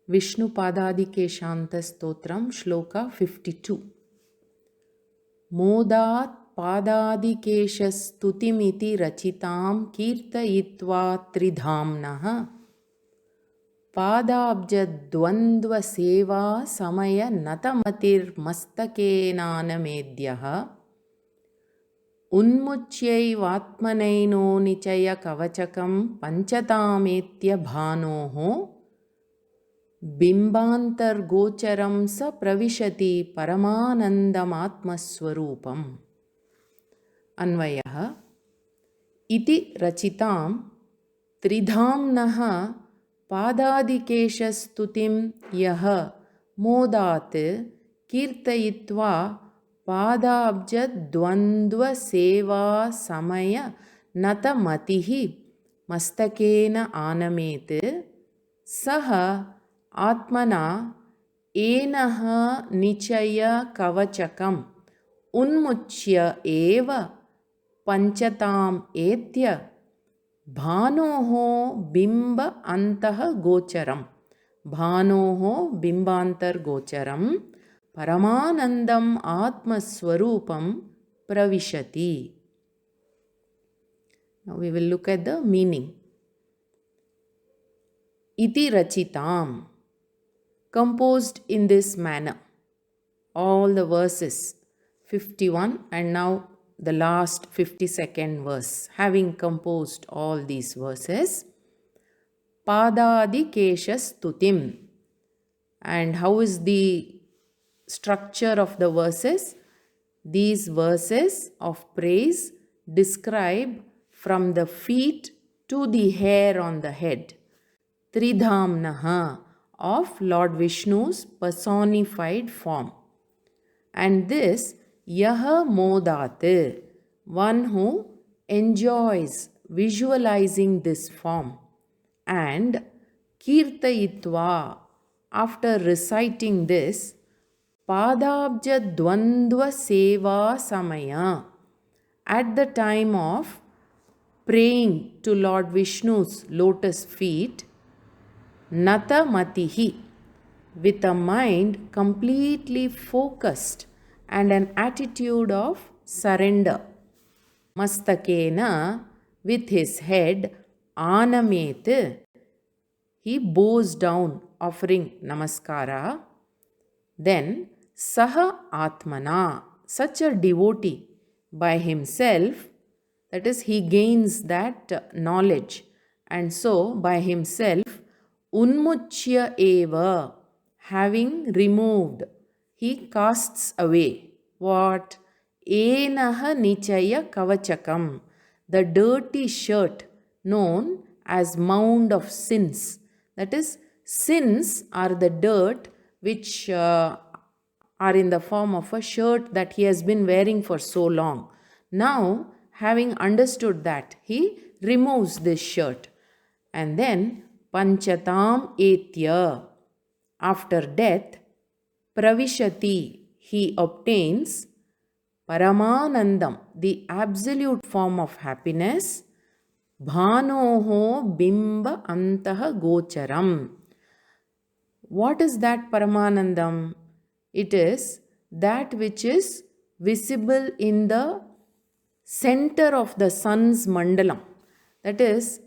Vishnu-Paadaadi-Keshanta-Stotram, Shloka 52. Modat Paadaadi-Kesha-Stutimiti rachitam kirtayitva tridhamnaha Padabja-dvandva seva samaya-natamatir-mastakenanamedyaha Unmuchyaivatmanaino nichaya-kavachakam panchatametya bhanoho Bimbantar-gocharam sa pravishati paramanandamatmaswarupam. Anvayaha iti rachitam tridhamnaha padadikesha-stutim yaha modat kirtayitva padabja-dvandva seva samaya natamatihi mastakena anamet saha Atmana enaha nichaya kavachakam unmuchya eva panchatam etya bhanoho bimba antaha gocharam bhanoho bimbantar gocharam paramanandam atmaswarupam pravishati. Now we will look at the meaning. Iti rachitam, composed in this manner. All the verses 51 and now the last 52nd verse. Having composed all these verses, Paadaadi-Kesha-Stutim. And how is the structure of the verses? These verses of praise describe from the feet to the hair on the head. Tridhamnaha, of Lord Vishnu's personified form. And this yaha modat, one who enjoys visualizing this form, and kirtayitva, after reciting this, padabja dvandva seva samaya, at the time of praying to Lord Vishnu's lotus feet, natamatihi, with a mind completely focused and an attitude of surrender. Mastakena, with his head, anamet, he bows down offering namaskara. Then saha atmana, such a devotee by himself, that is, he gains that knowledge, and so by himself unmuchya eva, having removed, he casts away. What? Enaha nichaya kavachakam, the dirty shirt known as mound of sins. That is, sins are the dirt which are in the form of a shirt that he has been wearing for so long. Now, having understood that, he removes this shirt. And then panchatam etya, after death, pravishati, he obtains paramanandam, the absolute form of happiness, bhanoho bimba antaha gocharam. What is that paramanandam? It is that which is visible in the center of the sun's mandalam. That is,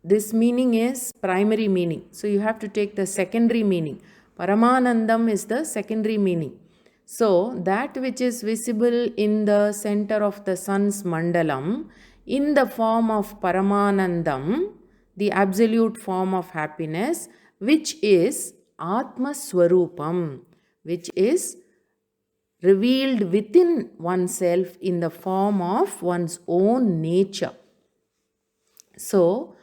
this meaning is primary meaning. So you have to take the secondary meaning. Paramanandam is the secondary meaning. So that which is visible in the center of the sun's mandalam in the form of Paramanandam, the absolute form of happiness, which is Atma Swarupam, which is revealed within oneself in the form of one's own nature. So,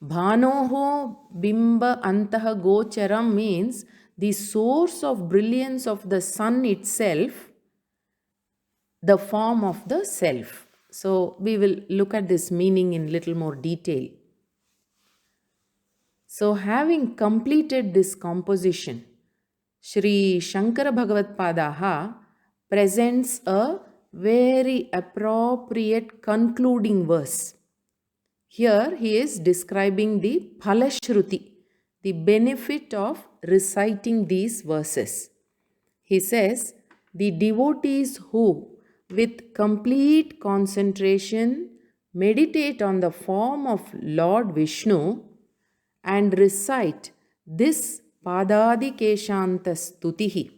Bhanoho Bimba Antaha Gocharam means the source of brilliance of the sun itself, the form of the self. So, we will look at this meaning in little more detail. So, having completed this composition, Sri Shankara Bhagavad Padaha presents a very appropriate concluding verse. Here he is describing the Phalashruti, the benefit of reciting these verses. He says, the devotees who, with complete concentration, meditate on the form of Lord Vishnu and recite this Paadaadi-Keshanta-Stutihi,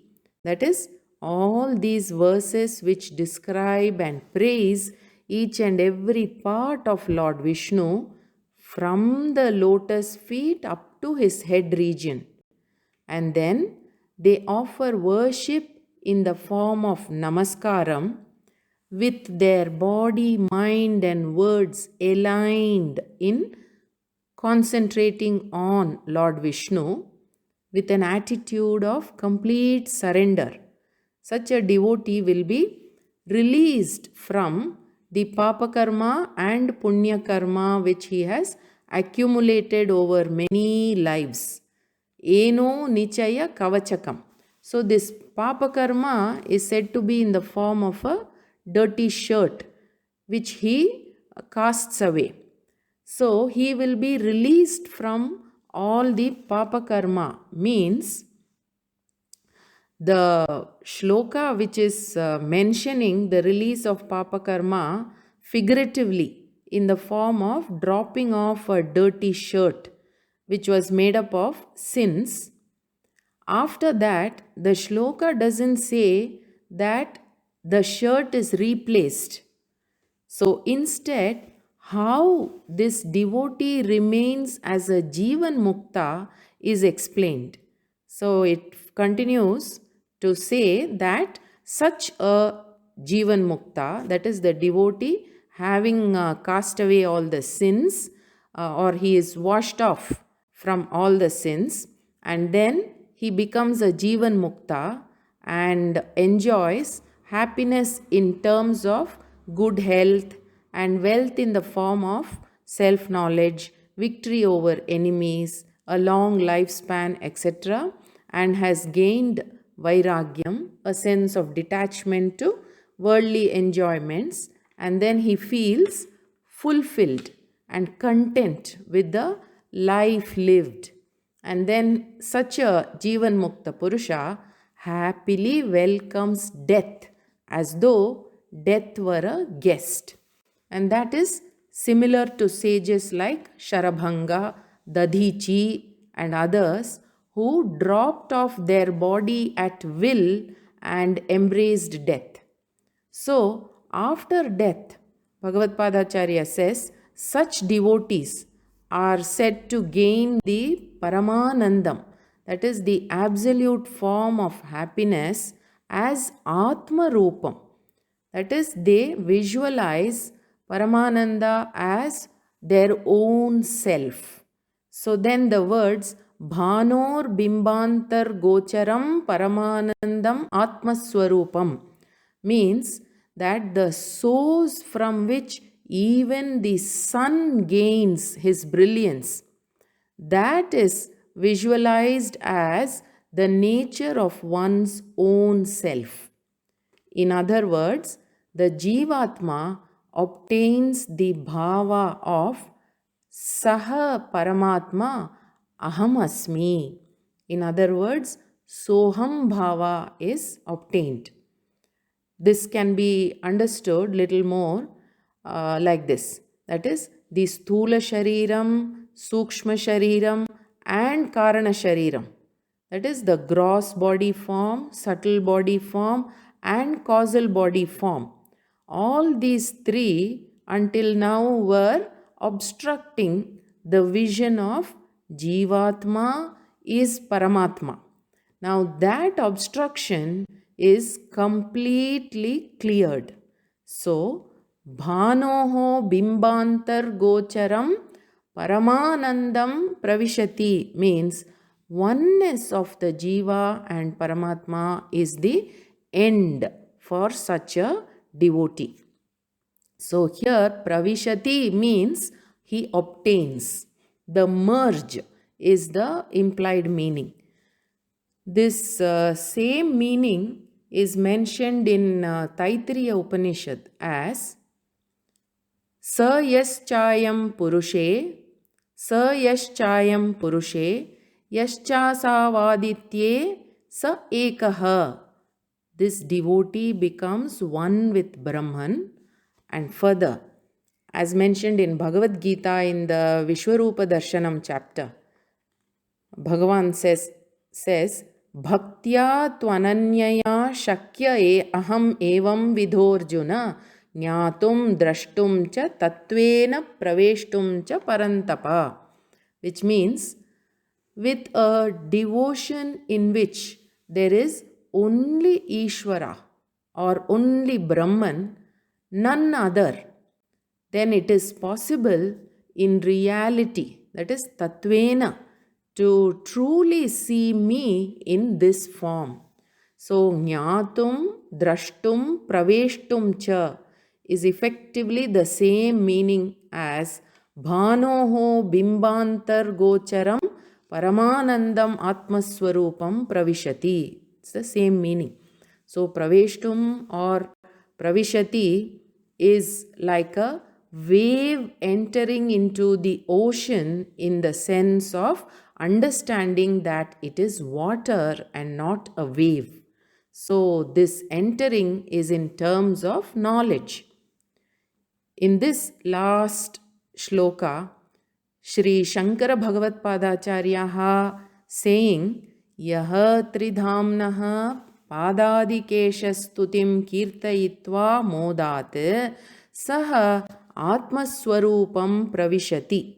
that is, all these verses which describe and praise each and every part of Lord Vishnu from the lotus feet up to his head region. And then they offer worship in the form of namaskaram with their body, mind and words aligned in concentrating on Lord Vishnu with an attitude of complete surrender. Such a devotee will be released from the papa karma and punya karma which he has accumulated over many lives. Eno nichaya kavachakam. So this papa karma is said to be in the form of a dirty shirt which he casts away. So he will be released from all the papa karma, means the shloka which is mentioning the release of papa karma figuratively in the form of dropping off a dirty shirt which was made up of sins. After that, the shloka doesn't say that the shirt is replaced. So instead, how this devotee remains as a Jivan Mukta is explained. So it continues to say that such a Jivan Mukta, that is the devotee having cast away all the sins, or he is washed off from all the sins, and then he becomes a Jivan Mukta and enjoys happiness in terms of good health and wealth in the form of self-knowledge, victory over enemies, a long lifespan, etc., and has gained vairagyam, a sense of detachment to worldly enjoyments, and then he feels fulfilled and content with the life lived. And then such a Jivan Mukta Purusha happily welcomes death as though death were a guest. And that is similar to sages like Sharabhanga, Dadhichi and others who dropped off their body at will and embraced death. So, after death, Bhagavad Padacharya says, such devotees are said to gain the Paramanandam, that is the absolute form of happiness, as Atma Rupam. That is, they visualize Paramananda as their own self. So then the words Bhanor Bimbantar Gocharam Paramanandam Atmaswarupam means that the source from which even the sun gains his brilliance, that is visualized as the nature of one's own self. In other words, the Jivatma obtains the bhava of Saha Paramatma Aham Asmi. In other words, Soham bhava is obtained. This can be understood little more like this. That is, the Sthula Shariram, Sukshma Shariram and Karana Shariram. That is the gross body form, subtle body form and causal body form. All these three until now were obstructing the vision of Jivatma is Paramatma. Now that obstruction is completely cleared. So, Bhanoho Bimbantar Gocharam Paramanandam Pravishati means oneness of the Jiva and Paramatma is the end for such a devotee. So here Pravishati means he obtains. The merge is the implied meaning. This same meaning is mentioned in Taittiriya Upanishad as Sa yaschayam purushe Yaschasavaditye sa ekaha. This devotee becomes one with Brahman. And further, as mentioned in Bhagavad Gita in the Vishwarupa Darshanam chapter, Bhagavan says Bhaktya tvananyaya shakya aham evam vidhorjuna jnatum drashtum cha tatvena praveshtum cha parantapa. Which means, with a devotion in which there is only Ishvara or only Brahman, none other, then it is possible in reality, that is Tatvena, to truly see me in this form. So, Jnatum, Drashtum, Praveshtum cha is effectively the same meaning as Bhanoho Bimbantar Gocharam Paramanandam Atmaswarupam Pravishati. It's the same meaning. So, Praveshtum or Pravishati is like a wave entering into the ocean in the sense of understanding that it is water and not a wave. So, this entering is in terms of knowledge. In this last shloka, Shri Shankara Bhagavad Padacharyaha saying, Yaha tridhamnaha Padadi-Kesha-Stutim kirtayitva modat saha atmaswarupam pravishati.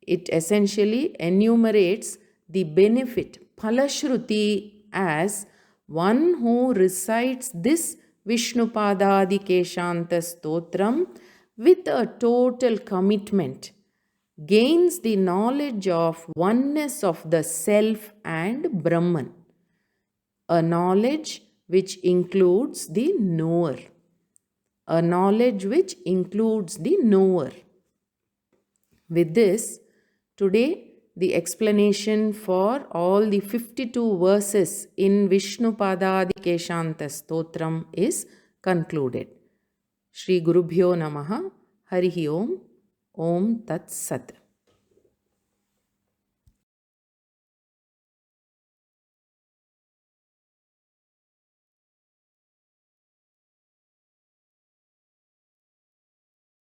It essentially enumerates the benefit, phalashruti, as one who recites this Vishnu-Paadaadi-Keshanta-Stotram with a total commitment gains the knowledge of oneness of the self and Brahman, a knowledge which includes the knower. A knowledge which includes the knower. With this, today the explanation for all the 52 verses in Vishnu-Paadaadi-Keshanta-Stotram is concluded. Shri Gurubhyo Namaha. Harihi Om. Om Tat Sat.